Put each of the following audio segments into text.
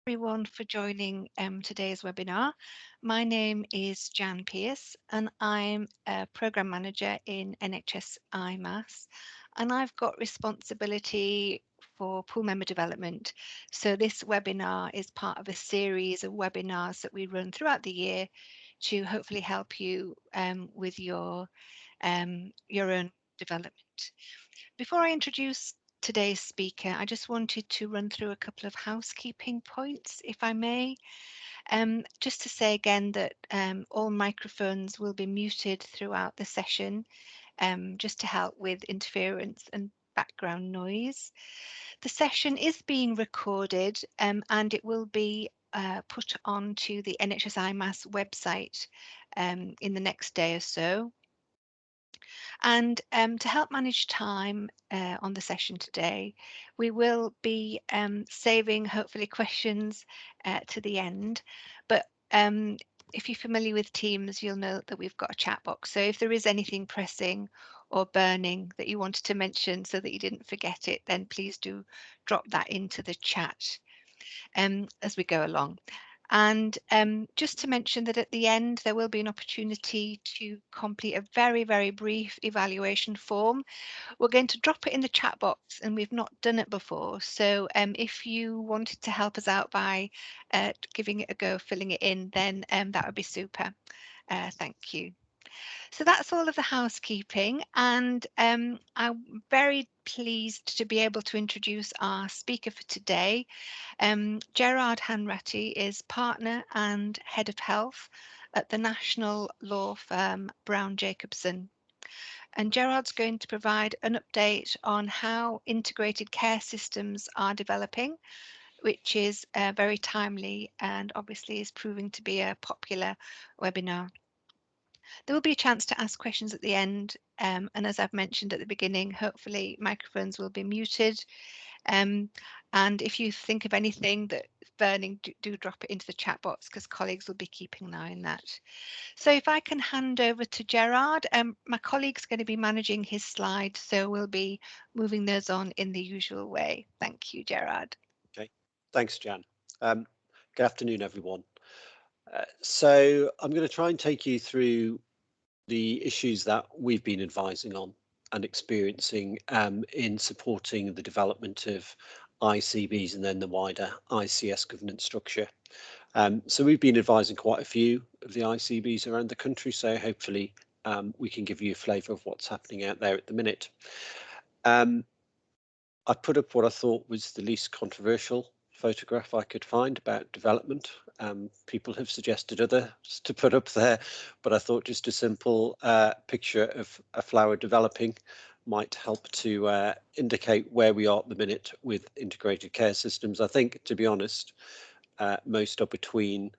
Everyone for joining today's webinar. My name is Jan Pearce and I'm a Programme Manager in NHS IMAS, and I've got responsibility for pool member development. So this webinar is part of a series of webinars that we run throughout the year to hopefully help you with your own development. Before I introduce today's speaker, I just wanted to run through a couple of housekeeping points, if I may. Just to say again that all microphones will be muted throughout the session, just to help with interference and background noise. The session is being recorded and it will be put onto the NHS IMAS website in the next day or so. And to help manage time on the session today, we will be saving hopefully questions to the end. But if you're familiar with Teams, you'll know that we've got a chat box. So if there is anything pressing or burning that you wanted to mention so that you didn't forget it, then please do drop that into the chat as we go along. And just to mention that at the end, there will be an opportunity to complete a very, very brief evaluation form. We're going to drop it in the chat box and we've not done it before. So if you wanted to help us out by giving it a go, filling it in, then that would be super. Thank you. So that's all of the housekeeping, and I'm very pleased to be able to introduce our speaker for today. Gerard Hanratty is partner and head of health at the national law firm Browne Jacobson. And Gerard's going to provide an update on how integrated care systems are developing, which is very timely and obviously is proving to be a popular webinar. There will be a chance to ask questions at the end, and as I've mentioned at the beginning, hopefully microphones will be muted. And if you think of anything that's burning, do drop it into the chat box because colleagues will be keeping an eye on that. So if I can hand over to Gerard, my colleague's going to be managing his slides, so we'll be moving those on in the usual way. Thank you, Gerard. Okay, thanks, Jan. Good afternoon, everyone. So I'm going to try and take you through the issues that we've been advising on and experiencing in supporting the development of ICBs and then the wider ICS governance structure. So we've been advising quite a few of the ICBs around the country, so hopefully we can give you a flavour of what's happening out there at the minute. I put up what I thought was the least controversial photograph I could find about development. People have suggested others to put up there, but I thought just a simple picture of a flower developing might help to indicate where we are at the minute with integrated care systems. I think, to be honest, most are between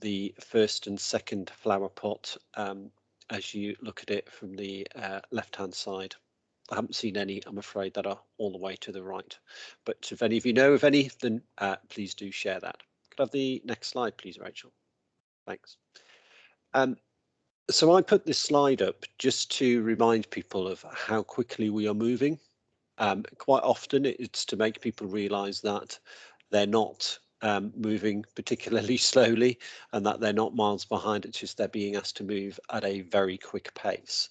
the first and second flower pot as you look at it from the left-hand side. I haven't seen any, I'm afraid, that are all the way to the right. But if any of you know of any, then please do share that. Could I have the next slide, please, Rachel? Thanks. So I put this slide up just to remind people of how quickly we are moving. Quite often it's to make people realise that they're not moving particularly slowly and that they're not miles behind. It's just they're being asked to move at a very quick pace.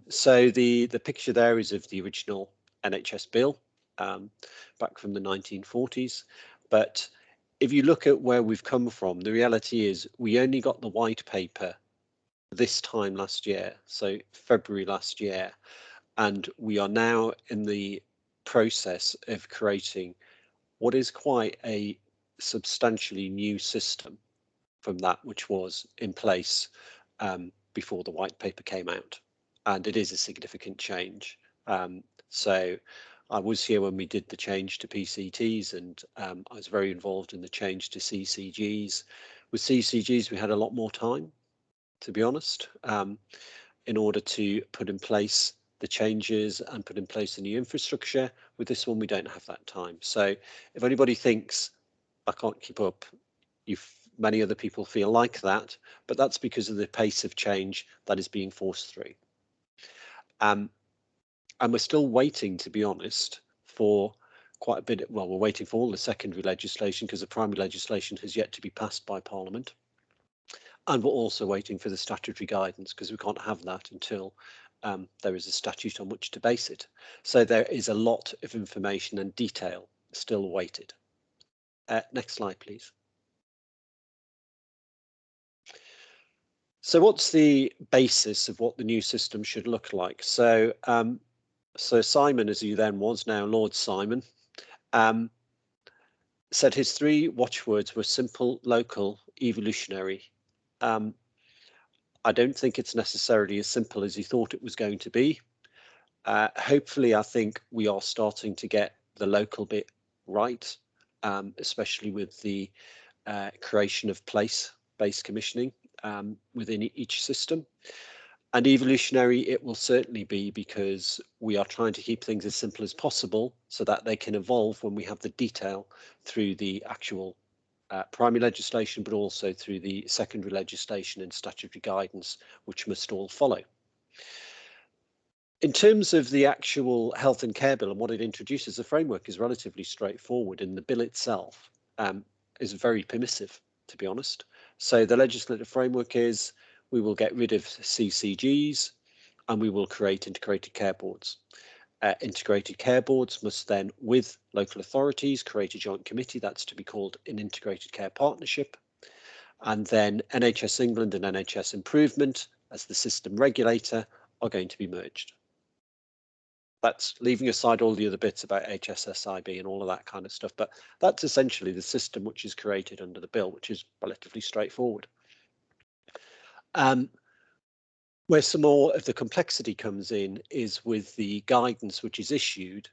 So the picture there is of the original NHS bill back from the 1940s. But if you look at where we've come from, the reality is we only got the white paper this time last year, so February last year, and we are now in the process of creating what is quite a substantially new system from that which was in place before the white paper came out. And it is a significant change. So I was here when we did the change to PCTs, and I was very involved in the change to CCGs. With CCGs, we had a lot more time, to be honest, in order to put in place the changes and put in place the new infrastructure. With this one, we don't have that time. So if anybody thinks I can't keep up, many other people feel like that, but that's because of the pace of change that is being forced through. And we're still waiting, to be honest, for quite a bit. Well, we're waiting for all the secondary legislation because the primary legislation has yet to be passed by Parliament. And we're also waiting for the statutory guidance because we can't have that until there is a statute on which to base it. So there is a lot of information and detail still awaited. Next slide, please. So what's the basis of what the new system should look like? So Simon, as he then was, now Lord Simon, said his 3 watchwords were simple, local, evolutionary. I don't think it's necessarily as simple as he thought it was going to be. Hopefully, I think we are starting to get the local bit right, especially with the creation of place-based commissioning within each system. And evolutionary, it will certainly be because we are trying to keep things as simple as possible so that they can evolve when we have the detail through the actual primary legislation, but also through the secondary legislation and statutory guidance, which must all follow. In terms of the actual health and care bill and what it introduces, the framework is relatively straightforward, and the bill itself is very permissive, to be honest. So the legislative framework is we will get rid of CCGs and we will create integrated care boards. Integrated care boards must then, with local authorities, create a joint committee that's to be called an integrated care partnership. And then NHS England and NHS Improvement, as the system regulator, are going to be merged. That's leaving aside all the other bits about HSSIB and all of that kind of stuff. But that's essentially the system which is created under the bill, which is relatively straightforward. Where some more of the complexity comes in is with the guidance which is issued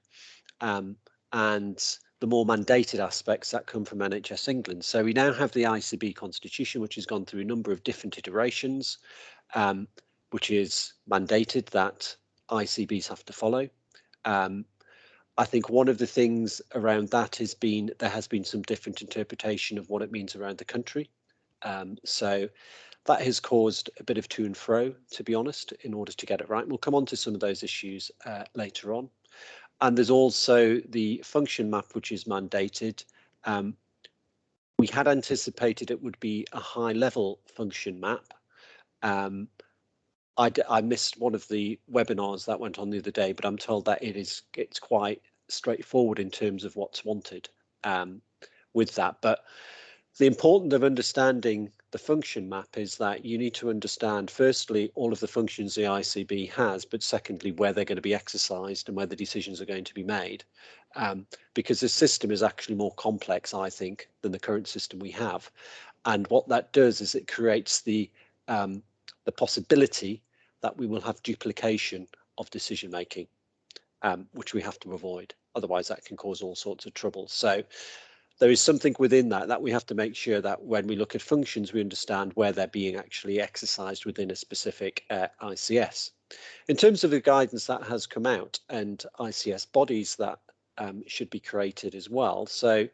and the more mandated aspects that come from NHS England. So we now have the ICB constitution, which has gone through a number of different iterations, which is mandated that ICBs have to follow. I think one of the things around that has been there has been some different interpretation of what it means around the country. So that has caused a bit of to and fro, to be honest, in order to get it right. We'll come on to some of those issues later on. And there's also the function map, which is mandated. We had anticipated it would be a high level function map. I missed one of the webinars that went on the other day, but I'm told that it's quite straightforward in terms of what's wanted with that. But the importance of understanding the function map is that you need to understand, firstly, all of the functions the ICB has, but secondly, where they're going to be exercised and where the decisions are going to be made. Because the system is actually more complex, I think, than the current system we have. And what that does is it creates the possibility that we will have duplication of decision making, which we have to avoid. Otherwise, that can cause all sorts of trouble. So there is something within that we have to make sure that when we look at functions, we understand where they're being actually exercised within a specific ICS. In terms of the guidance that has come out and ICS bodies that should be created as well. So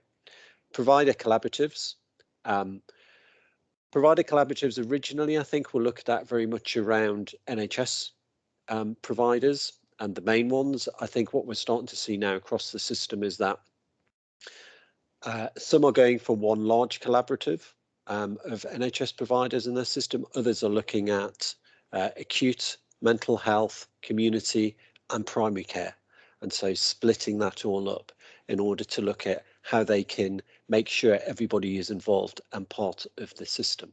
provider collaboratives. Provider collaboratives originally, I think, were looked at very much around NHS providers and the main ones. I think what we're starting to see now across the system is that some are going for one large collaborative of NHS providers in their system. Others are looking at acute, mental health, community and primary care. And so splitting that all up in order to look at how they can make sure everybody is involved and part of the system.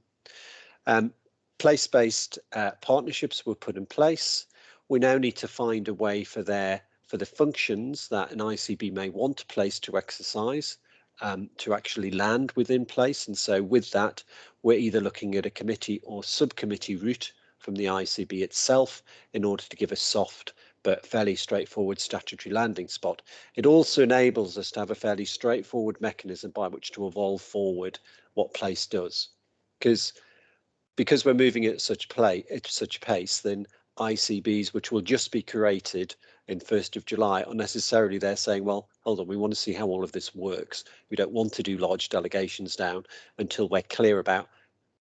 Place-based partnerships were put in place. We now need to find a way for the functions that an ICB may want a place to exercise to actually land within place. And so with that, we're either looking at a committee or subcommittee route from the ICB itself in order to give a soft but fairly straightforward statutory landing spot. It also enables us to have a fairly straightforward mechanism by which to evolve forward what place does. Because we're moving at such pace, then ICBs, which will just be created in 1st of July, unnecessarily they're saying, well, hold on, we want to see how all of this works. We don't want to do large delegations down until we're clear about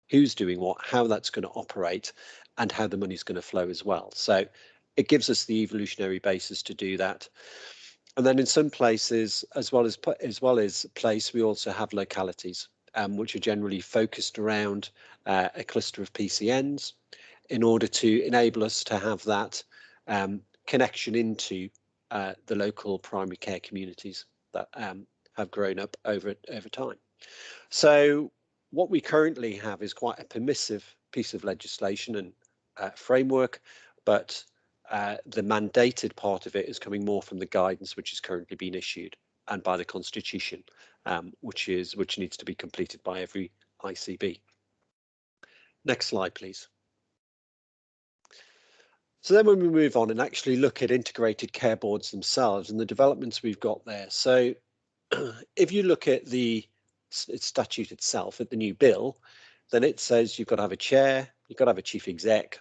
who's doing what, how that's going to operate, and how the money's going to flow as well. So it gives us the evolutionary basis to do that. And then in some places, as well as place, we also have localities, which are generally focused around a cluster of PCNs in order to enable us to have that connection into the local primary care communities that have grown up over time. So what we currently have is quite a permissive piece of legislation and framework, but the mandated part of it is coming more from the guidance which is currently being issued and by the Constitution, which needs to be completed by every ICB. Next slide, please. So then when we move on and actually look at integrated care boards themselves and the developments we've got there. So if you look at the statute itself, at the new bill, then it says you've got to have a chair, you've got to have a chief exec,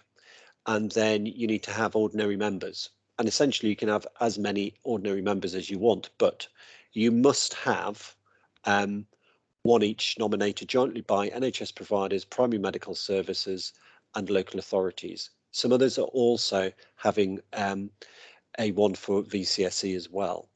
and then you need to have ordinary members. And essentially you can have as many ordinary members as you want, but you must have one each nominated jointly by NHS providers, primary medical services and local authorities. Some others are also having a one for VCSE as well.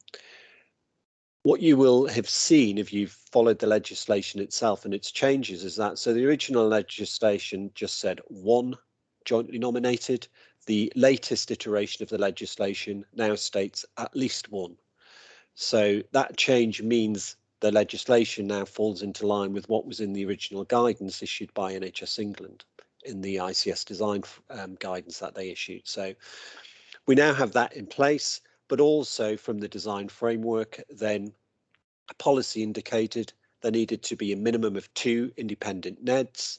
What you will have seen if you've followed the legislation itself and its changes is that, so the original legislation just said one jointly nominated. The latest iteration of the legislation now states at least one. So that change means the legislation now falls into line with what was in the original guidance issued by NHS England in the ICS design guidance that they issued. So we now have that in place, but also from the design framework, then a policy indicated there needed to be a minimum of 2 independent NEDs.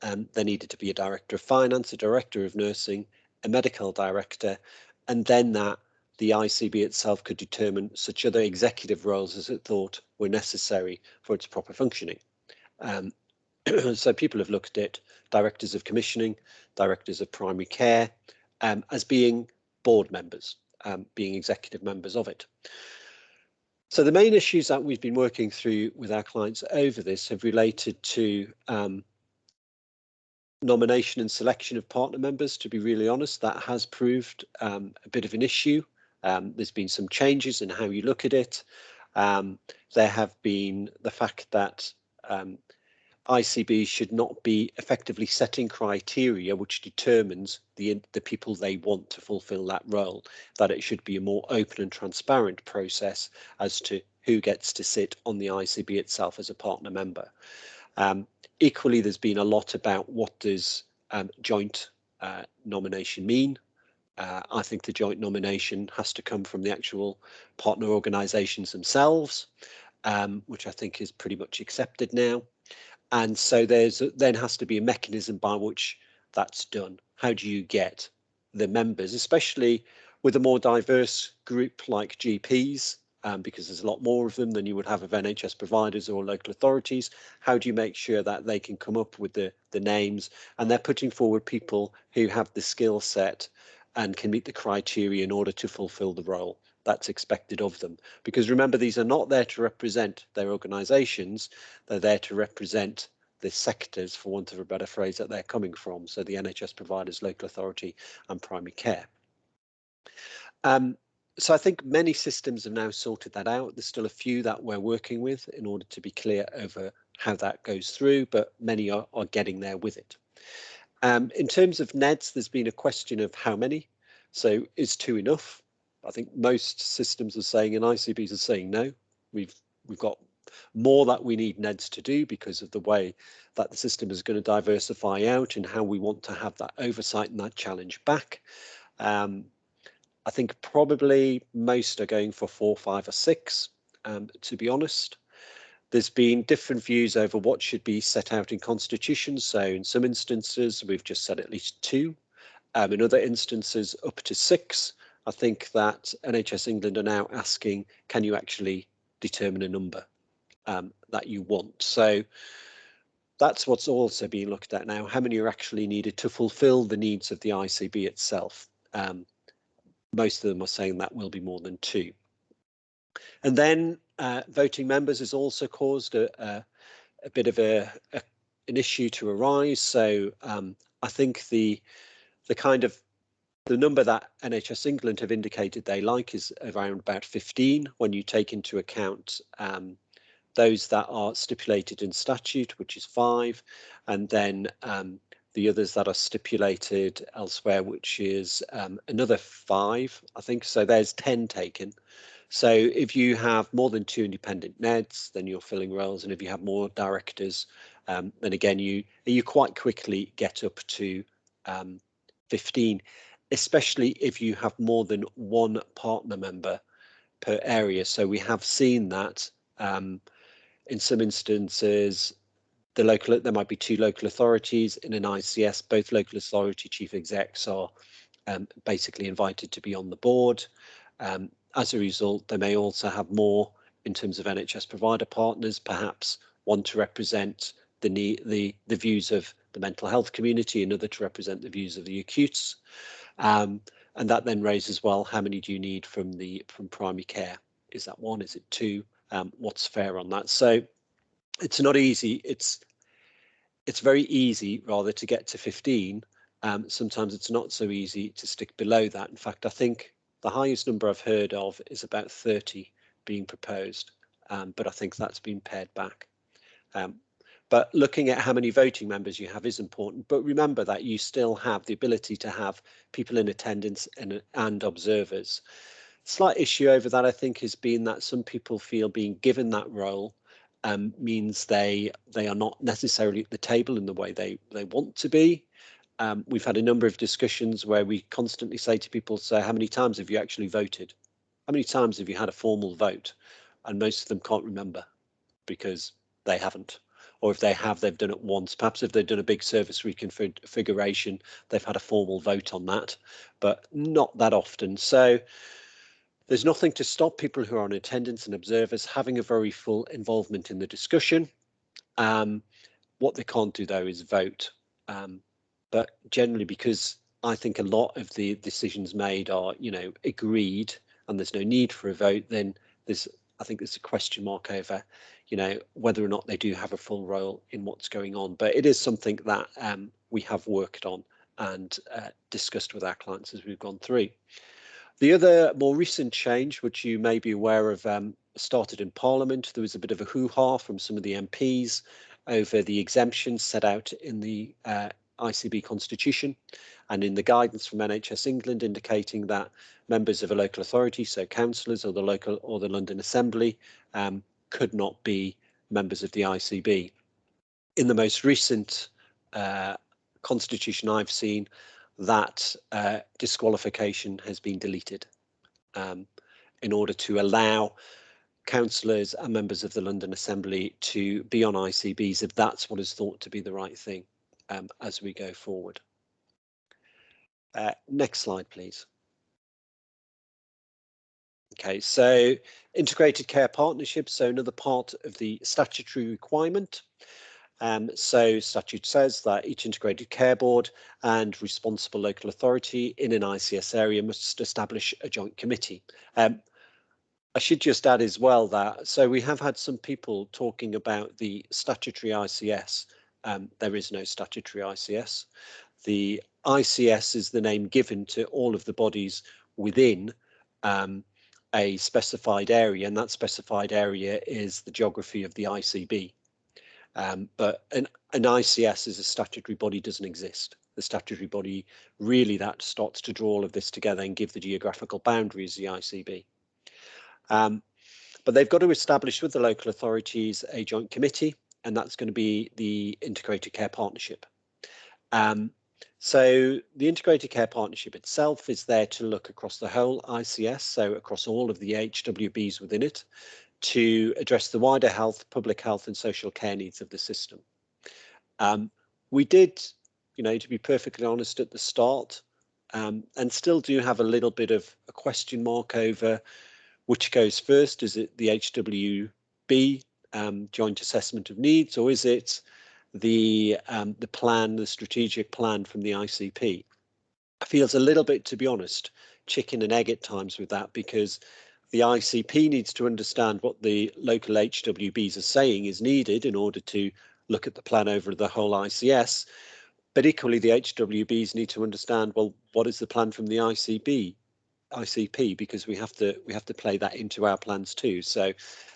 There needed to be a director of finance, a director of nursing, a medical director, and then that the ICB itself could determine such other executive roles as it thought were necessary for its proper functioning. So people have looked at directors of commissioning, directors of primary care, as being board members, being executive members of it. So the main issues that we've been working through with our clients over this have related to nomination and selection of partner members. To be really honest, that has proved a bit of an issue. There's been some changes in how you look at it. There have been the fact that ICBs should not be effectively setting criteria which determines the people they want to fulfill that role, that it should be a more open and transparent process as to who gets to sit on the ICB itself as a partner member. Equally, there's been a lot about what does joint nomination mean. I think the joint nomination has to come from the actual partner organisations themselves, which I think is pretty much accepted now. And so then has to be a mechanism by which that's done. How do you get the members, especially with a more diverse group like GPs, because there's a lot more of them than you would have of NHS providers or local authorities. How do you make sure that they can come up with the names and they're putting forward people who have the skill set and can meet the criteria in order to fulfill the role that's expected of them? Because remember, these are not there to represent their organisations, they're there to represent the sectors, for want of a better phrase, that they're coming from. So the NHS providers, local authority and primary care. So I think many systems have now sorted that out. There's still a few that we're working with in order to be clear over how that goes through, but many are getting there with it. In terms of NEDs, there's been a question of how many. So is 2 enough? I think most systems are saying, and ICBs are saying no. We've got more that we need NEDs to do because of the way that the system is going to diversify out and how we want to have that oversight and that challenge back. I think probably most are going for 4, 5 or 6, to be honest. There's been different views over what should be set out in constitutions. So in some instances, we've just said at least 2. In other instances, up to 6. I think that NHS England are now asking, can you actually determine a number that you want? So that's what's also being looked at now. How many are actually needed to fulfill the needs of the ICB itself? Most of them are saying that will be more than 2. And then voting members has also caused a bit of an issue to arise. So I think the kind of The number that NHS England have indicated they like is around about 15 when you take into account those that are stipulated in statute, which is 5, and then the others that are stipulated elsewhere, which is another 5, I think. So there's 10 taken. So if you have more than 2 independent NEDs, then you're filling roles, and if you have more directors, then again you quite quickly get up to 15, especially if you have more than one partner member per area. So we have seen that in some instances, there might be 2 local authorities in an ICS. Both local authority chief execs are basically invited to be on the board. As a result, they may also have more in terms of NHS provider partners, perhaps one to represent the views of the mental health community, another to represent the views of the acutes. And that then raises, well, how many do you need from primary care? Is that 1? Is it 2? What's fair on that? So it's not easy. It's very easy rather to get to 15. Sometimes it's not so easy to stick below that. In fact, I think the highest number I've heard of is about 30 being proposed, but I think that's been pared back. But looking at how many voting members you have is important. But remember that you still have the ability to have people in attendance and observers. Slight issue over that, I think, has been that some people feel being given that role means they are not necessarily at the table in the way they want to be. We've had a number of discussions where we constantly say to people, so how many times have you actually voted? How many times have you had a formal vote? And most of them can't remember because they haven't. Or if they have, they've done it once. Perhaps if they've done a big service reconfiguration, they've had a formal vote on that, but not that often. So there's nothing to stop people who are on attendance and observers having a very full involvement in the discussion. What they can't do, though, is vote. But generally, because I think a lot of the decisions made are, agreed and there's no need for a vote, then I think there's a question mark over, whether or not they do have a full role in what's going on. But it is something that we have worked on and discussed with our clients as we've gone through. The other more recent change, which you may be aware of, started in Parliament. There was a bit of a hoo-ha from some of the MPs over the exemptions set out in the ICB constitution and in the guidance from NHS England, indicating that members of a local authority, so councillors or the London Assembly, could not be members of the ICB. In the most recent constitution I've seen, that disqualification has been deleted in order to allow councillors and members of the London Assembly to be on ICBs if that's what is thought to be the right thing as we go forward. Next slide, please. Okay, so integrated care partnerships, so another part of the statutory requirement. So statute says that each integrated care board and responsible local authority in an ICS area must establish a joint committee. I should just add as well that, so we have had some people talking about the statutory ICS. There is no statutory ICS. The ICS is the name given to all of the bodies within a specified area, and that specified area is the geography of the ICB. But an ICS as a statutory body doesn't exist. The statutory body really that starts to draw all of this together and give the geographical boundaries the ICB. But they've got to establish with the local authorities a joint committee, and that's going to be the Integrated Care Partnership. So the Integrated Care Partnership itself is there to look across the whole ICS, so across all of the HWBs within it, to address the wider health, public health and social care needs of the system. We did, to be perfectly honest at the start, and still do have a little bit of a question mark over which goes first. Is it the HWB joint assessment of needs, or is it the plan, the strategic plan from the ICP? It feels a little bit, to be honest, chicken and egg at times with that, because the ICP needs to understand what the local HWBs are saying is needed in order to look at the plan over the whole ICS. But equally, the HWBs need to understand, well, what is the plan from the ICP, because we have to play that into our plans too. So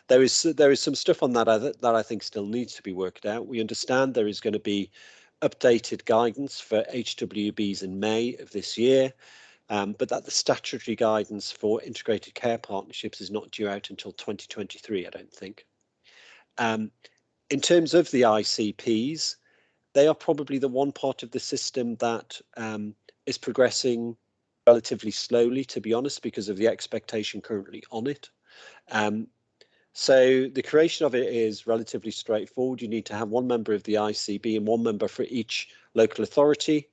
there is some stuff on that that I think still needs to be worked out. We understand there is going to be updated guidance for HWBs in May of this year, but that the statutory guidance for integrated care partnerships is not due out until 2023, I don't think. In terms of the ICPs, they are probably the one part of the system that is progressing relatively slowly, to be honest, because of the expectation currently on it. So the creation of it is relatively straightforward. You need to have one member of the ICB and one member for each local authority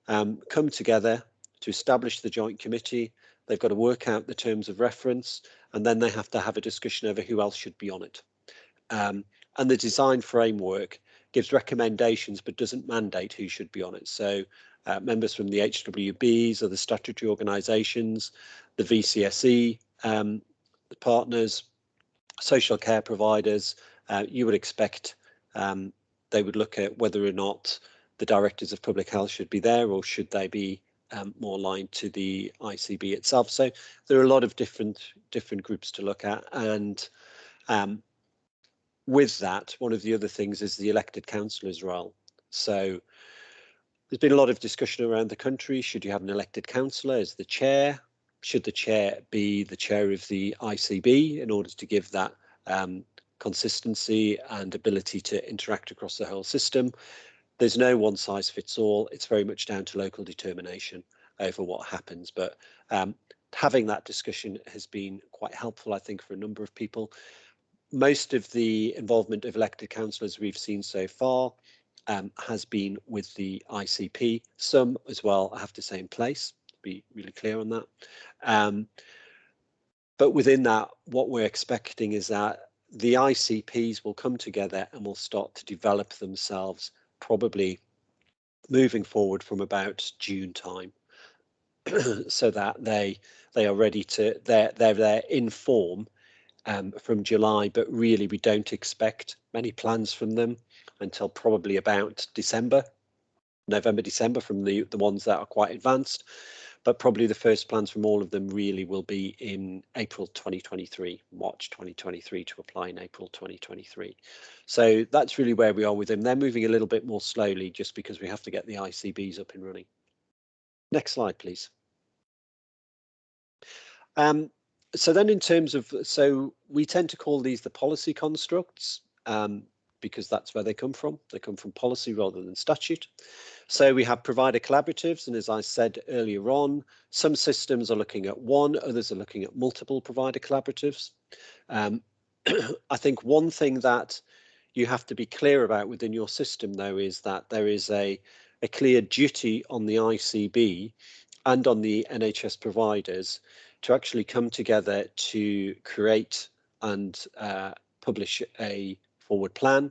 come together to establish the joint committee. They've got to work out the terms of reference, and then they have to have a discussion over who else should be on it. And the design framework gives recommendations but doesn't mandate who should be on it. So members from the HWBs or the statutory organisations, the VCSE the partners, social care providers, you would expect they would look at whether or not the directors of public health should be there, or should they be more aligned to the ICB itself. So there are a lot of different groups to look at, and with that, one of the other things is the elected councillors' role. So there's been a lot of discussion around the country. Should you have an elected councillor as the chair? Should the chair be the chair of the ICB in order to give that consistency and ability to interact across the whole system? There's no one size fits all. It's very much down to local determination over what happens. But having that discussion has been quite helpful, I think, for a number of people. Most of the involvement of elected councillors we've seen so far has been with the ICP. Some as well, I have to say, in place, to be really clear on that. But within that, what we're expecting is that the ICPs will come together and will start to develop themselves, probably moving forward from about June time, so that they are ready to, they're in form from July, but really we don't expect many plans from them until probably about November, December, from the ones that are quite advanced. But probably the first plans from all of them really will be in April 2023, March 2023, to apply in April 2023. So that's really where we are with them. They're moving a little bit more slowly just because we have to get the ICBs up and running. Next slide, please. So then in terms of, so we tend to call these the policy constructs because that's where they come from. They come from policy rather than statute. So we have provider collaboratives, and as I said earlier on, some systems are looking at one, others are looking at multiple provider collaboratives. I think one thing that you have to be clear about within your system, though, is that there is a clear duty on the ICB and on the NHS providers to actually come together to create and publish a forward plan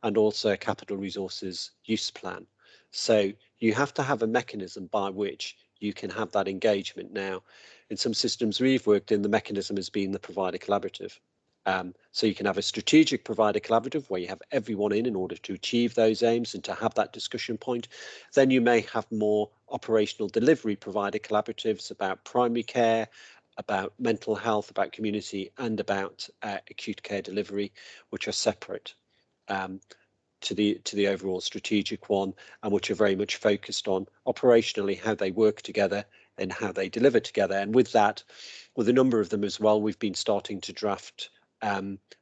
and also a capital resources use plan. So you have to have a mechanism by which you can have that engagement. Now, in some systems we've worked in, the mechanism has been the provider collaborative. So you can have a strategic provider collaborative where you have everyone in order to achieve those aims and to have that discussion point. Then you may have more operational delivery provider collaboratives about primary care, about mental health, about community, and about acute care delivery, which are separate to the overall strategic one, and which are very much focused on operationally how they work together and how they deliver together. And with that, with a number of them as well, we've been starting to draft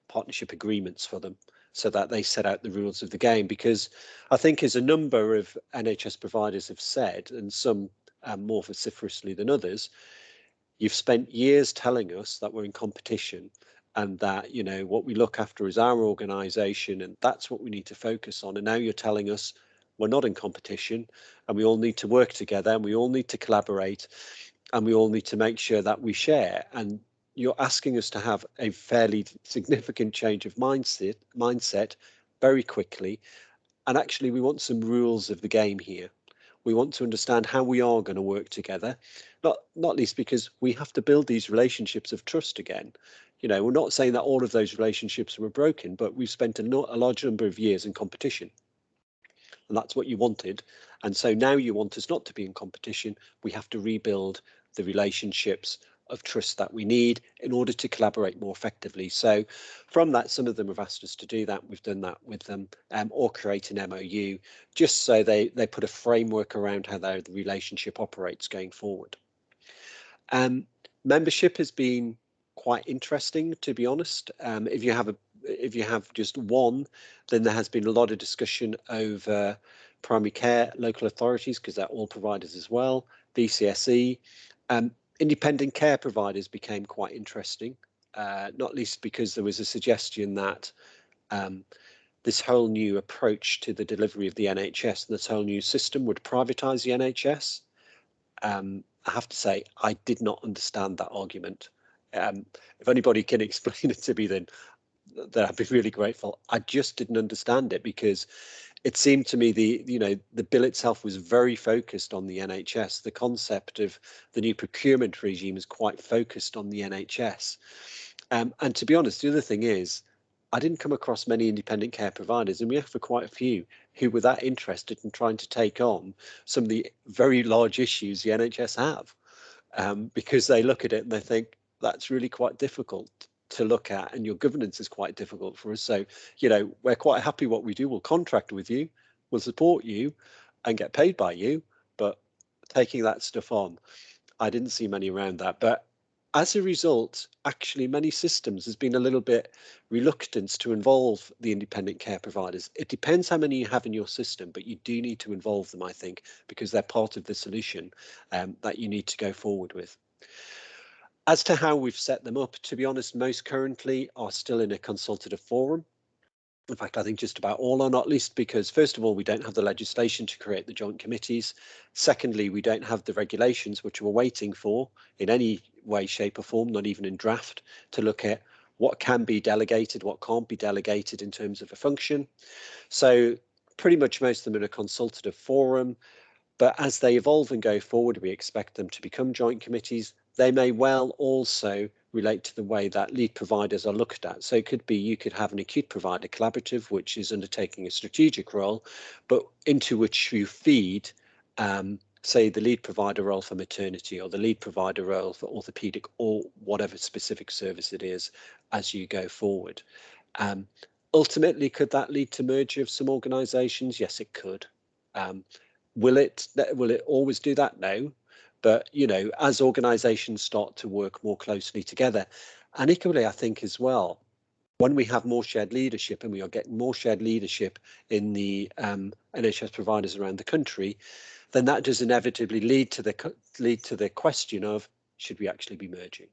partnership agreements for them so that they set out the rules of the game, because I think, as a number of NHS providers have said, and some more vociferously than others, you've spent years telling us that we're in competition and that, you know, what we look after is our organisation and that's what we need to focus on. And now you're telling us we're not in competition and we all need to work together and we all need to collaborate and we all need to make sure that we share. And you're asking us to have a fairly significant change of mindset very quickly. And actually, we want some rules of the game here. We want to understand how we are going to work together, not least because we have to build these relationships of trust again. You know, we're not saying that all of those relationships were broken, but we've spent a large number of years in competition. and that's what you wanted. And so now you want us not to be in competition. We have to rebuild the relationships of trust that we need in order to collaborate more effectively. So from that, some of them have asked us to do that. We've done that with them, or create an MOU, just so they put a framework around how the relationship operates going forward. Membership has been quite interesting, to be honest. If you have just one, then there has been a lot of discussion over primary care local authorities, because they're all providers as well, BCSE. Independent care providers became quite interesting, not least because there was a suggestion that this whole new approach to the delivery of the NHS and this whole new system would privatise the NHS. I have to say, I did not understand that argument. If anybody can explain it to me, then I'd be really grateful. I just didn't understand it, because it seemed to me the bill itself was very focused on the NHS. The concept of the new procurement regime is quite focused on the NHS. And to be honest, the other thing is, I didn't come across many independent care providers, and we have for quite a few, who were that interested in trying to take on some of the very large issues the NHS have, because they look at it and they think that's really quite difficult to look at, and your governance is quite difficult for us. So, we're quite happy what we do. We'll contract with you, we'll support you and get paid by you, but taking that stuff on, I didn't see many around that. But as a result, actually, many systems has been a little bit reluctant to involve the independent care providers. It depends how many you have in your system, but you do need to involve them, I think, because they're part of the solution that you need to go forward with. As to how we've set them up, to be honest, most currently are still in a consultative forum. In fact, I think just about all are, not least because, first of all, we don't have the legislation to create the joint committees. Secondly, we don't have the regulations, which we're waiting for in any way, shape or form, not even in draft, to look at what can be delegated, what can't be delegated in terms of a function. So pretty much most of them in a consultative forum. But as they evolve and go forward, we expect them to become joint committees. They may well also relate to the way that lead providers are looked at. So it could be you could have an acute provider collaborative, which is undertaking a strategic role, but into which you feed, say, the lead provider role for maternity or the lead provider role for orthopedic or whatever specific service it is as you go forward. Ultimately, could that lead to merger of some organisations? Yes, it could. Will it always do that? No. But, as organisations start to work more closely together, and equally, I think as well, when we have more shared leadership, and we are getting more shared leadership in the NHS providers around the country, then that does inevitably lead to the question of, should we actually be merging?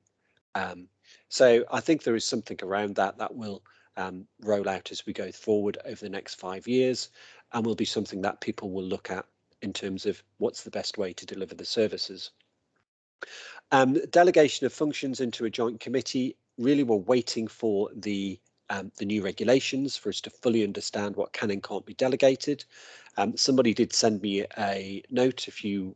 So I think there is something around that will roll out as we go forward over the next 5 years, and will be something that people will look at in terms of what's the best way to deliver the services. Delegation of functions into a joint committee, really we're waiting for the new regulations for us to fully understand what can and can't be delegated. Somebody did send me a note a few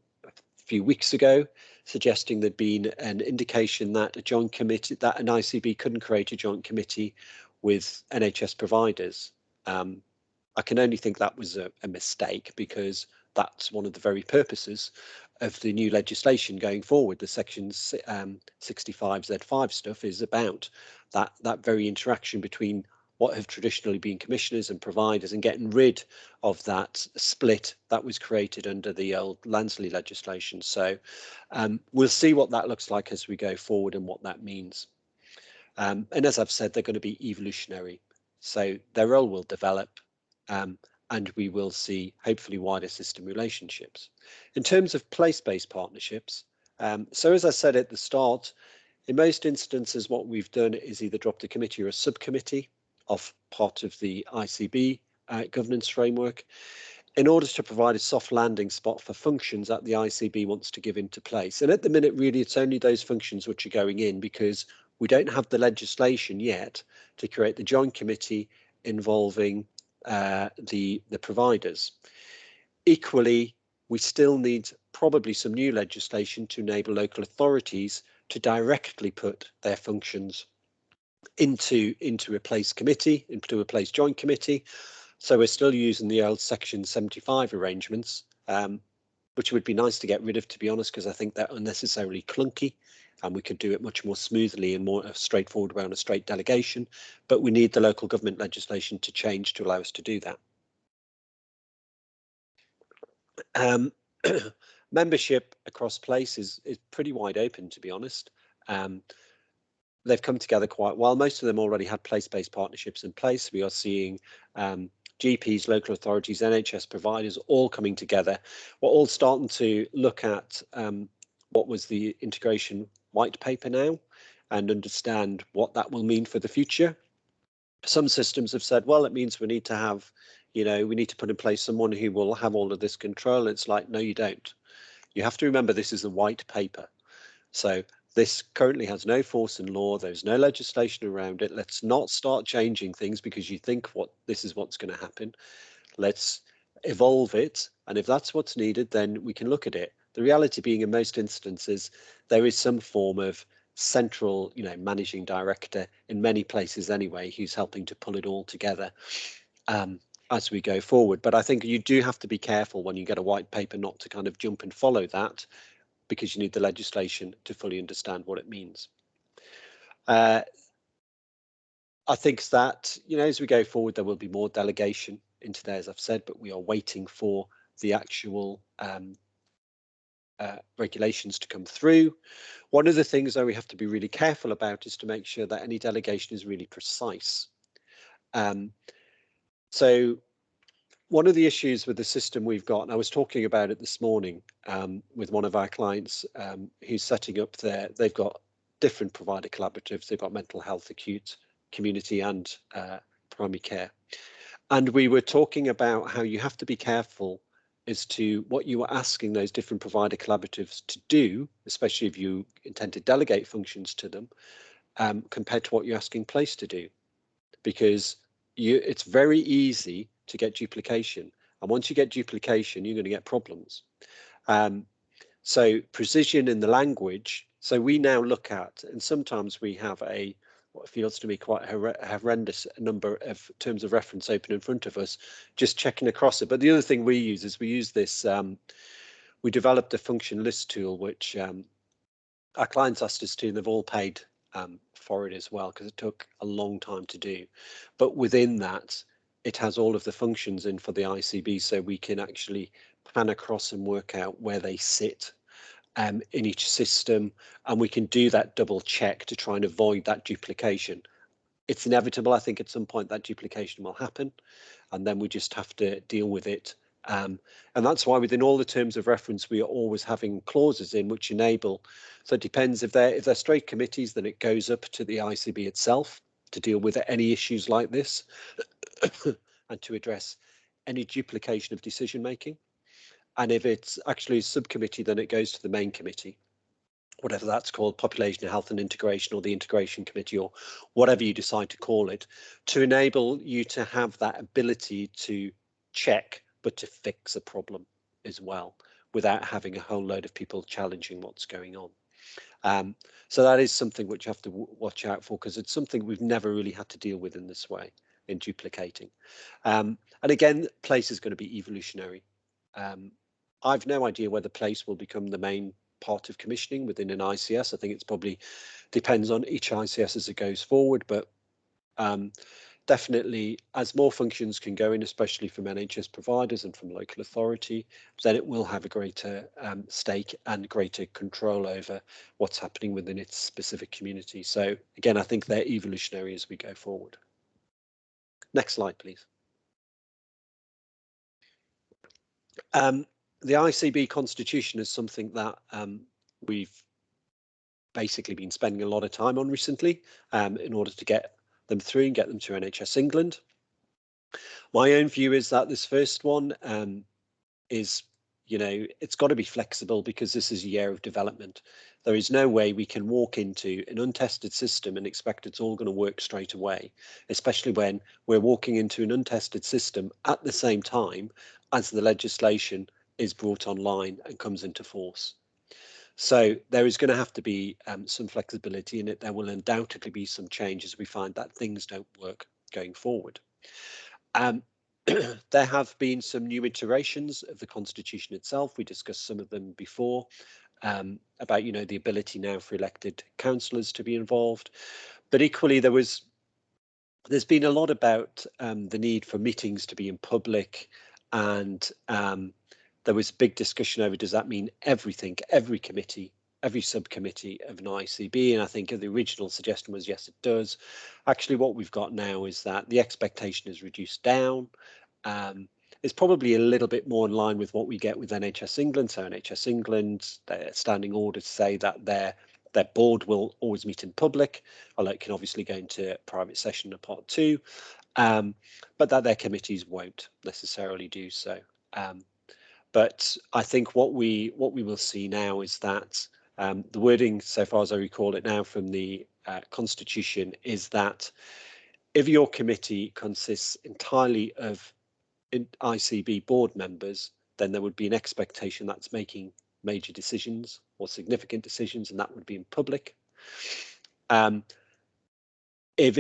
weeks ago suggesting there'd been an indication that a joint committee, that an ICB couldn't create a joint committee with NHS providers. I can only think that was a mistake, because that's one of the very purposes of the new legislation going forward. The section 65Z5 stuff is about that very interaction between what have traditionally been commissioners and providers, and getting rid of that split that was created under the old Lansley legislation. So we'll see what that looks like as we go forward and what that means. And as I've said, they're going to be evolutionary. So their role will develop, and we will see hopefully wider system relationships. In terms of place-based partnerships, so as I said at the start, in most instances what we've done is either dropped a committee or a subcommittee of part of the ICB governance framework in order to provide a soft landing spot for functions that the ICB wants to give into place. And at the minute, really, it's only those functions which are going in, because we don't have the legislation yet to create the joint committee involving the providers. Equally, we still need probably some new legislation to enable local authorities to directly put their functions into a place committee, into a place joint committee. So we're still using the old Section 75 arrangements, which would be nice to get rid of, to be honest, because I think they're unnecessarily clunky and we could do it much more smoothly and more straightforward way on a straight delegation. But we need the local government legislation to change to allow us to do that. Membership across places is pretty wide open, to be honest. They've come together quite well. Most of them already had place-based partnerships in place. We are seeing GPs, local authorities, NHS providers all coming together. We're all starting to look at what was the integration white paper now and understand what that will mean for the future. Some systems have said, well, it means we need to have, we need to put in place someone who will have all of this control. It's like, no, you don't. You have to remember this is a white paper. So this currently has no force in law. There's no legislation around it. Let's not start changing things because you think this is what's going to happen. Let's evolve it. And if that's what's needed, then we can look at it. The reality being, in most instances, there is some form of central, managing director in many places anyway, who's helping to pull it all together as we go forward. But I think you do have to be careful when you get a white paper not to kind of jump and follow that, because you need the legislation to fully understand what it means. I think that, as we go forward, there will be more delegation into there, as I've said, but we are waiting for the actual regulations to come through. One of the things, though, we have to be really careful about is to make sure that any delegation is really precise. So one of the issues with the system we've got, and I was talking about it this morning with one of our clients who's setting up they've got different provider collaboratives. They've got mental health, acute, community and primary care. And we were talking about how you have to be careful as to what you are asking those different provider collaboratives to do, especially if you intend to delegate functions to them, compared to what you're asking Place to do. Because it's very easy to get duplication. And once you get duplication, you're going to get problems. So precision in the language. So we now look at, and sometimes we have what feels to me quite a horrendous number of terms of reference open in front of us, just checking across it. But the other thing we use is we use this, we developed a function list tool, which our clients asked us to, and they've all paid for it as well, because it took a long time to do. But within that, it has all of the functions in for the ICB, so we can actually pan across and work out where they sit in each system, and we can do that double check to try and avoid that duplication. It's inevitable, I think, at some point that duplication will happen, and then we just have to deal with it. And that's why within all the terms of reference, we are always having clauses in which enable. So it depends if they're straight committees, then it goes up to the ICB itself to deal with any issues like this and to address any duplication of decision making. And if it's actually a subcommittee, then it goes to the main committee, whatever that's called, Population, Health and Integration, or the Integration Committee, or whatever you decide to call it, to enable you to have that ability to check, but to fix a problem as well, without having a whole load of people challenging what's going on. So that is something which you have to watch out for, because it's something we've never really had to deal with in this way, in duplicating. And again, Place is going to be evolutionary. I've no idea whether Place will become the main part of commissioning within an ICS. I think it's probably depends on each ICS as it goes forward, but definitely as more functions can go in, especially from NHS providers and from local authority, then it will have a greater stake and greater control over what's happening within its specific community. So again, I think they're evolutionary as we go forward. Next slide, please. The ICB constitution is something that we've basically been spending a lot of time on recently in order to get them through and get them to NHS England. My own view is that this first one is, it's got to be flexible, because this is a year of development. There is no way we can walk into an untested system and expect it's all going to work straight away, especially when we're walking into an untested system at the same time as the legislation is brought online and comes into force. So there is going to have to be some flexibility in it. There will undoubtedly be some changes. We find that things don't work going forward. There have been some new iterations of the Constitution itself. We discussed some of them before, about, you know, the ability now for elected councillors to be involved. But equally, there's been a lot about the need for meetings to be in public, and there was big discussion over, does that mean everything, every committee, every subcommittee of an ICB? And I think the original suggestion was, yes, it does. Actually, what we've got now is that the expectation is reduced down. It's probably a little bit more in line with what we get with NHS England. So NHS England, their standing orders say that their board will always meet in public, although it can obviously go into private session in part 2, but that their committees won't necessarily do so. But I think what we will see now is that the wording, so far as I recall it now from the Constitution, is that if your committee consists entirely of ICB board members, then there would be an expectation that's making major decisions or significant decisions, and that would be in public. If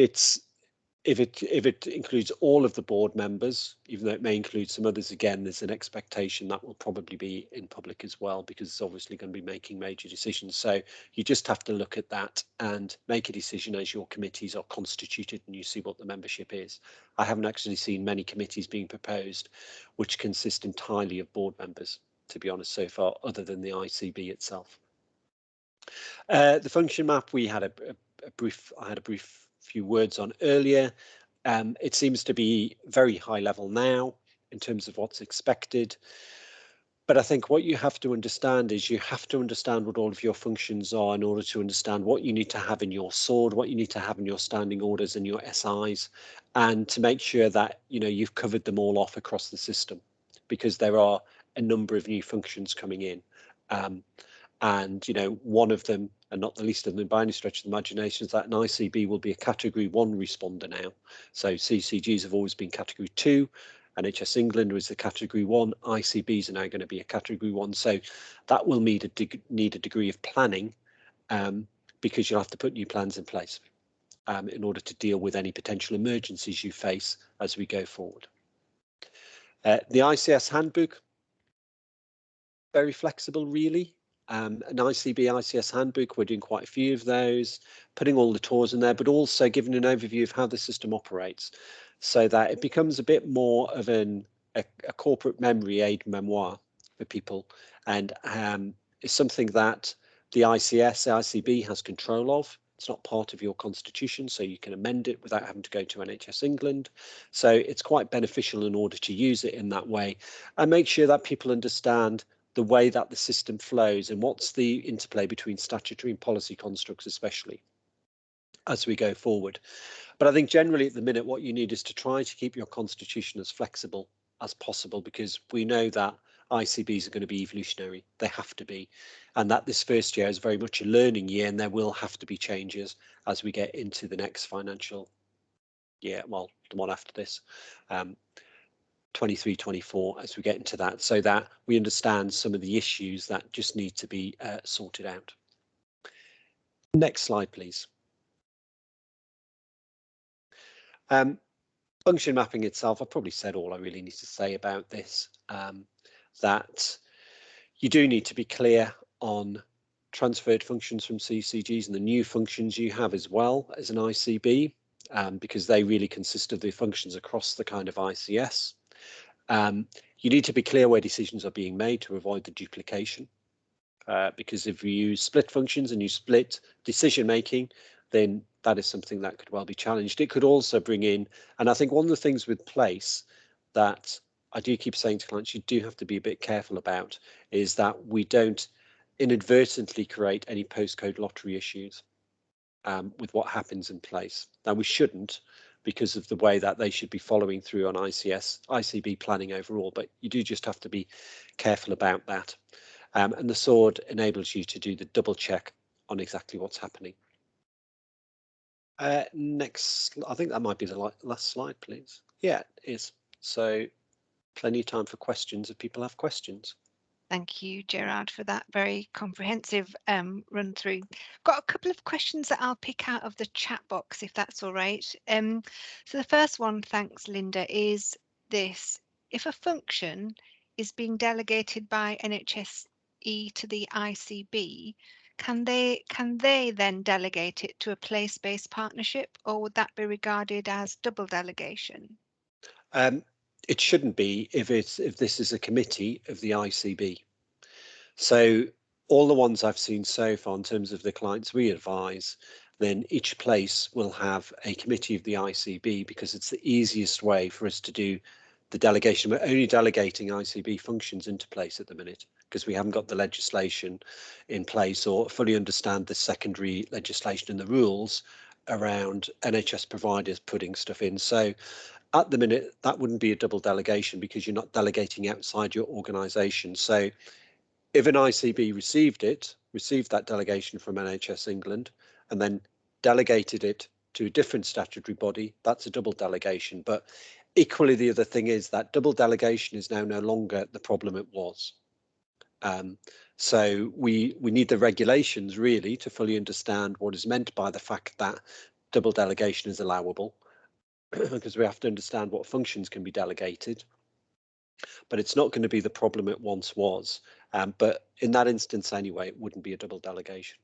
it includes all of the board members, even though it may include some others, again, there's an expectation that will probably be in public as well, because it's obviously going to be making major decisions. So you just have to look at that and make a decision as your committees are constituted and you see what the membership is. I haven't actually seen many committees being proposed which consist entirely of board members, to be honest, so far, other than the ICB itself. The function map, we had a brief few words on earlier. It seems to be very high level now in terms of what's expected. But I think what you have to understand is you have to understand what all of your functions are in order to understand what you need to have in your sword, what you need to have in your standing orders and your SIs, and to make sure that, you know, you've covered them all off across the system, because there are a number of new functions coming in. And, you know, one of them, and not the least of them by any stretch of the imagination, is that an ICB will be a category 1 responder now. So CCGs have always been category 2. NHS England was the category 1. ICBs are now going to be a category 1. So that will need a degree of planning, because you'll have to put new plans in place in order to deal with any potential emergencies you face as we go forward. The ICS handbook, very flexible, really. An ICB ICS handbook, we're doing quite a few of those, putting all the tours in there, but also giving an overview of how the system operates, so that it becomes a bit more of a corporate memory aid memoir for people, and it's something that the ICS, the ICB has control of. It's not part of your constitution, so you can amend it without having to go to NHS England. So it's quite beneficial in order to use it in that way, and make sure that people understand the way that the system flows and what's the interplay between statutory and policy constructs, especially as we go forward. But I think generally at the minute, what you need is to try to keep your constitution as flexible as possible, because we know that ICBs are going to be evolutionary. They have to be. And that this first year is very much a learning year, and there will have to be changes as we get into the next financial year, well, the one after this. 23-24, as we get into that, so that we understand some of the issues that just need to be sorted out. Next slide, please. Function mapping itself, I've probably said all I really need to say about this, that you do need to be clear on transferred functions from CCGs and the new functions you have as well as an ICB, because they really consist of the functions across the kind of ICS. You need to be clear where decisions are being made to avoid the duplication, because if you use split functions and you split decision making, then that is something that could well be challenged. It could also bring in, and I think one of the things with place that I do keep saying to clients you do have to be a bit careful about is that we don't inadvertently create any postcode lottery issues with what happens in place. Now, we shouldn't, because of the way that they should be following through on ICB planning overall, but you do just have to be careful about that. And the sword enables you to do the double check on exactly what's happening. Next, I think that might be the last slide, please. Yeah, it is. So plenty of time for questions if people have questions. Thank you, Gerard, for that very comprehensive run through. Got a couple of questions that I'll pick out of the chat box, if that's all right. So the first one, thanks, Linda, is this, if a function is being delegated by NHSE to the ICB, can they then delegate it to a place-based partnership, or would that be regarded as double delegation? It shouldn't be if this is a committee of the ICB. So all the ones I've seen so far in terms of the clients we advise, then each place will have a committee of the ICB because it's the easiest way for us to do the delegation. We're only delegating ICB functions into place at the minute because we haven't got the legislation in place or fully understand the secondary legislation and the rules around NHS providers putting stuff in. So at the minute, that wouldn't be a double delegation because you're not delegating outside your organisation. So if an ICB received that delegation from NHS England and then delegated it to a different statutory body, that's a double delegation. But equally, the other thing is that double delegation is now no longer the problem it was. So we need the regulations really to fully understand what is meant by the fact that double delegation is allowable, because we have to understand what functions can be delegated. But it's not going to be the problem it once was. But in that instance anyway, it wouldn't be a double delegation.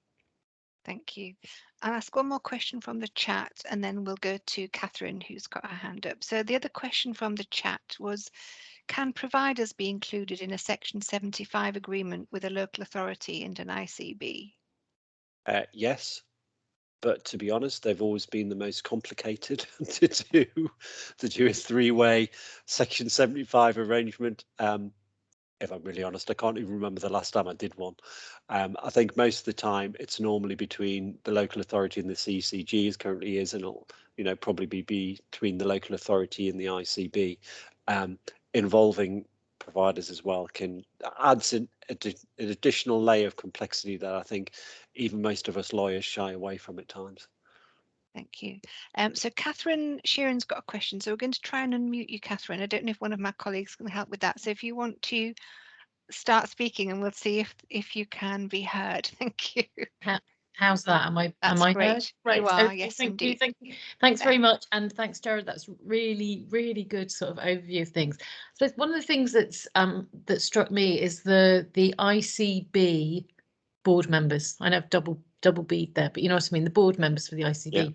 Thank you. I'll ask one more question from the chat and then we'll go to Catherine, who's got her hand up. So the other question from the chat was, can providers be included in a Section 75 agreement with a local authority and an ICB? Yes, but to be honest, they've always been the most complicated to do a three-way Section 75 arrangement. If I'm really honest, I can't even remember the last time I did one. I think most of the time it's normally between the local authority and the CCG, as currently is, and it'll probably be between the local authority and the ICB. Involving providers as well adds an additional layer of complexity that I think even most of us lawyers shy away from at times. Thank you. So Catherine Sheeran's got a question. So we're going to try and unmute you, Catherine. I don't know if one of my colleagues can help with that. So if you want to start speaking and we'll see if you can be heard. Thank you. How's that? Am I great. heard? Right. You are, Okay, yes, thank indeed. you. Thank you. Thanks very much. And thanks, Gerard. That's really, really good sort of overview of things. So one of the things that's that struck me is the ICB board members. I know I've double bead there, but you know what I mean, the board members for the ICB. Yeah.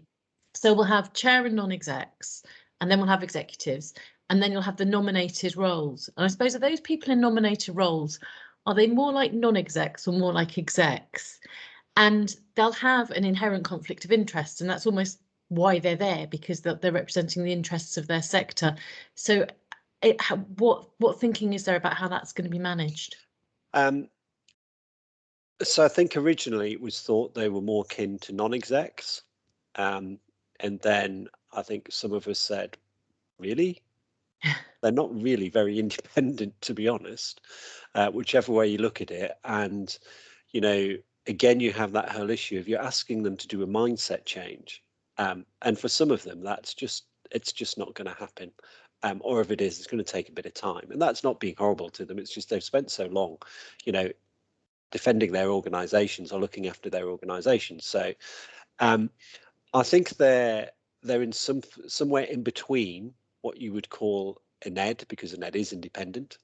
So we'll have chair and non-execs, and then we'll have executives, and then you'll have the nominated roles. And I suppose, are those people in nominated roles, are they more like non-execs or more like execs? And they'll have an inherent conflict of interest, and that's almost why they're there, because they're representing the interests of their sector. So what thinking is there about how that's going to be managed? So I think originally it was thought they were more kin to non-execs. And then I think some of us said, really? They're not really very independent, to be honest, whichever way you look at it. And, again, you have that whole issue of you're asking them to do a mindset change. And for some of them, it's just not going to happen. Or if it is, it's going to take a bit of time. And that's not being horrible to them. It's just they've spent so long, defending their organizations or looking after their organizations. So I think they're in somewhere in between what you would call a NED, because a NED is independent,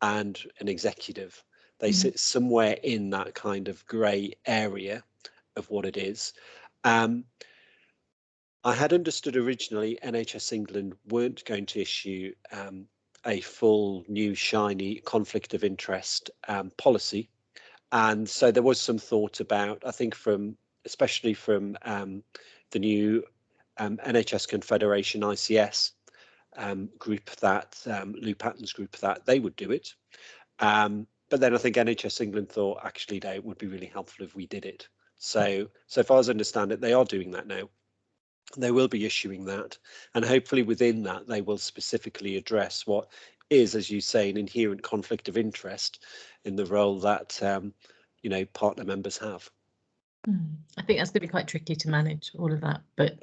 and an executive. They sit somewhere in that kind of grey area of what it is. I had understood originally NHS England weren't going to issue a full new shiny conflict of interest policy. And so there was some thought about, I think especially from the new NHS Confederation ICS group, that Lou Patton's group, that they would do it. But then I think NHS England thought actually it would be really helpful if we did it. So far as I understand it, they are doing that now. They will be issuing that, and hopefully within that they will specifically address what is, as you say, an inherent conflict of interest in the role that partner members have. I think that's going to be quite tricky to manage all of that, but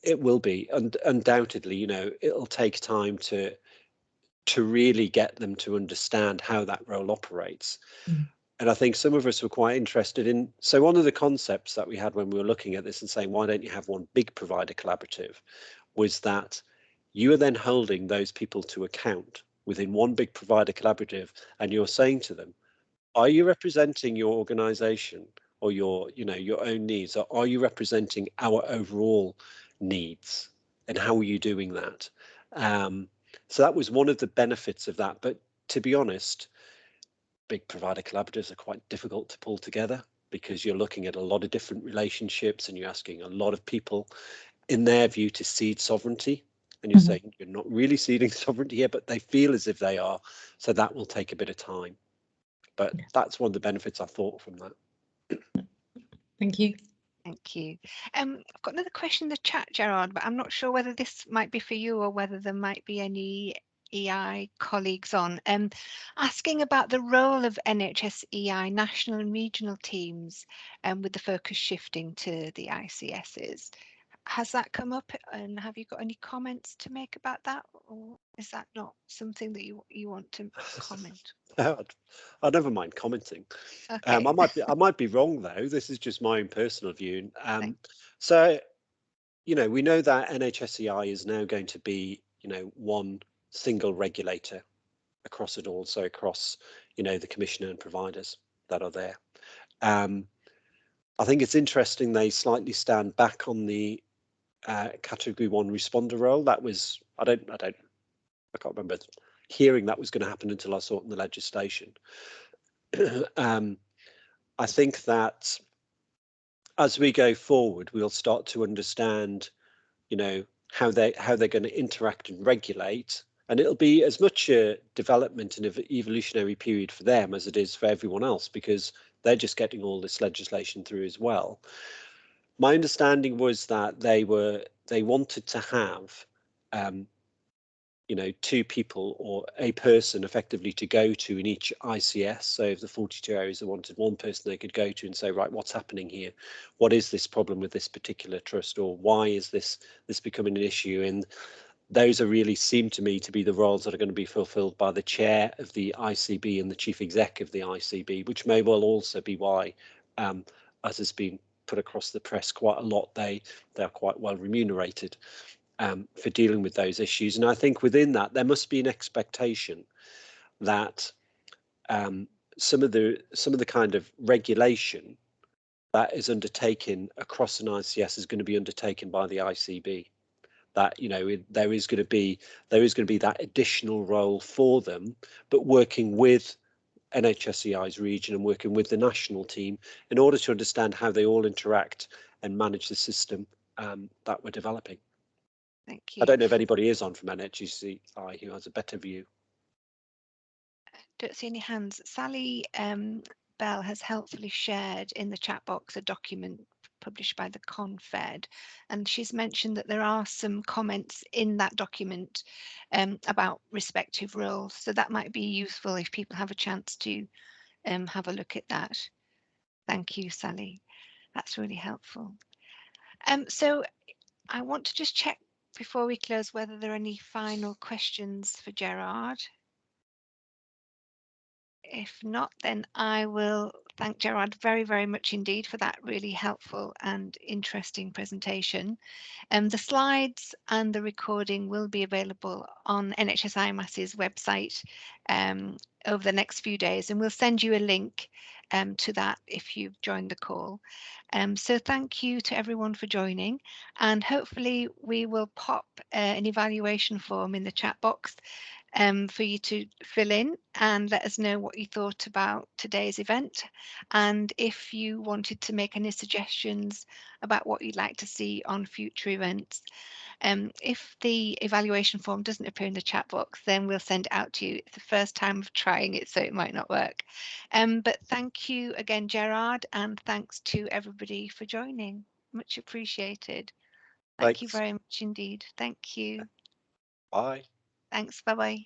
it will be, and undoubtedly, it'll take time to really get them to understand how that role operates. And I think some of us were quite interested in, so one of the concepts that we had when we were looking at this and saying, why don't you have one big provider collaborative, was that you are then holding those people to account within one big provider collaborative, and you're saying to them, are you representing your organization or your own needs, or are you representing our overall needs, and how are you doing that? So that was one of the benefits of that. But to be honest, big provider collaboratives are quite difficult to pull together, because you're looking at a lot of different relationships and you're asking a lot of people, in their view, to cede sovereignty. And you're saying you're not really ceding sovereignty here, but they feel as if they are. So that will take a bit of time. But that's one of the benefits I thought from that. Thank you. Thank you. I've got another question in the chat, Gerard, but I'm not sure whether this might be for you or whether there might be any EI colleagues on. Asking about the role of NHS EI national and regional teams, with the focus shifting to the ICSs. Has that come up, and have you got any comments to make about that, or is that not something that you want to comment? I never mind commenting. Okay. I might be wrong though. This is just my own personal view. So, we know that NHSEI is now going to be, one single regulator across it all. So across, the commissioner and providers that are there. I think it's interesting they slightly stand back on the category 1 responder role. That was, I can't remember hearing that was going to happen until I saw it in the legislation. I think that as we go forward, we'll start to understand, how they're going to interact and regulate, and it'll be as much a development and evolutionary period for them as it is for everyone else, because they're just getting all this legislation through as well. My understanding was that they wanted to have, 2 people or a person effectively to go to in each ICS. So of the 42 areas, they wanted one person they could go to and say, right, what's happening here? What is this problem with this particular trust, or why is this becoming an issue? And those are really seem to me to be the roles that are going to be fulfilled by the chair of the ICB and the chief exec of the ICB, which may well also be why, as has been put across the press quite a lot, they are quite well remunerated for dealing with those issues. And I think within that, there must be an expectation that some of the kind of regulation that is undertaken across an ICS is going to be undertaken by the ICB. That there is going to be that additional role for them, but working with NHSEI's region and working with the national team in order to understand how they all interact and manage the system that we're developing. Thank you. I don't know if anybody is on from NHSEI who has a better view. Don't see any hands. Sally Bell has helpfully shared in the chat box a document published by the Confed, and she's mentioned that there are some comments in that document about respective roles, so that might be useful if people have a chance to have a look at that. Thank you, Sally. That's really helpful. So I want to just check before we close whether there are any final questions for Gerard. If not, then I will thank Gerard very, very much indeed for that really helpful and interesting presentation. The slides and the recording will be available on NHS IMAS's website over the next few days, and we'll send you a link to that if you've joined the call. So thank you to everyone for joining, and hopefully we will pop an evaluation form in the chat box for you to fill in and let us know what you thought about today's event, and if you wanted to make any suggestions about what you'd like to see on future events. If the evaluation form doesn't appear in the chat box, then we'll send it out to you. It's the first time of trying it, so it might not work. But thank you again, Gerard, and thanks to everybody for joining. Much appreciated. Thank you very much indeed. Thank you. Bye. Thanks. Bye-bye.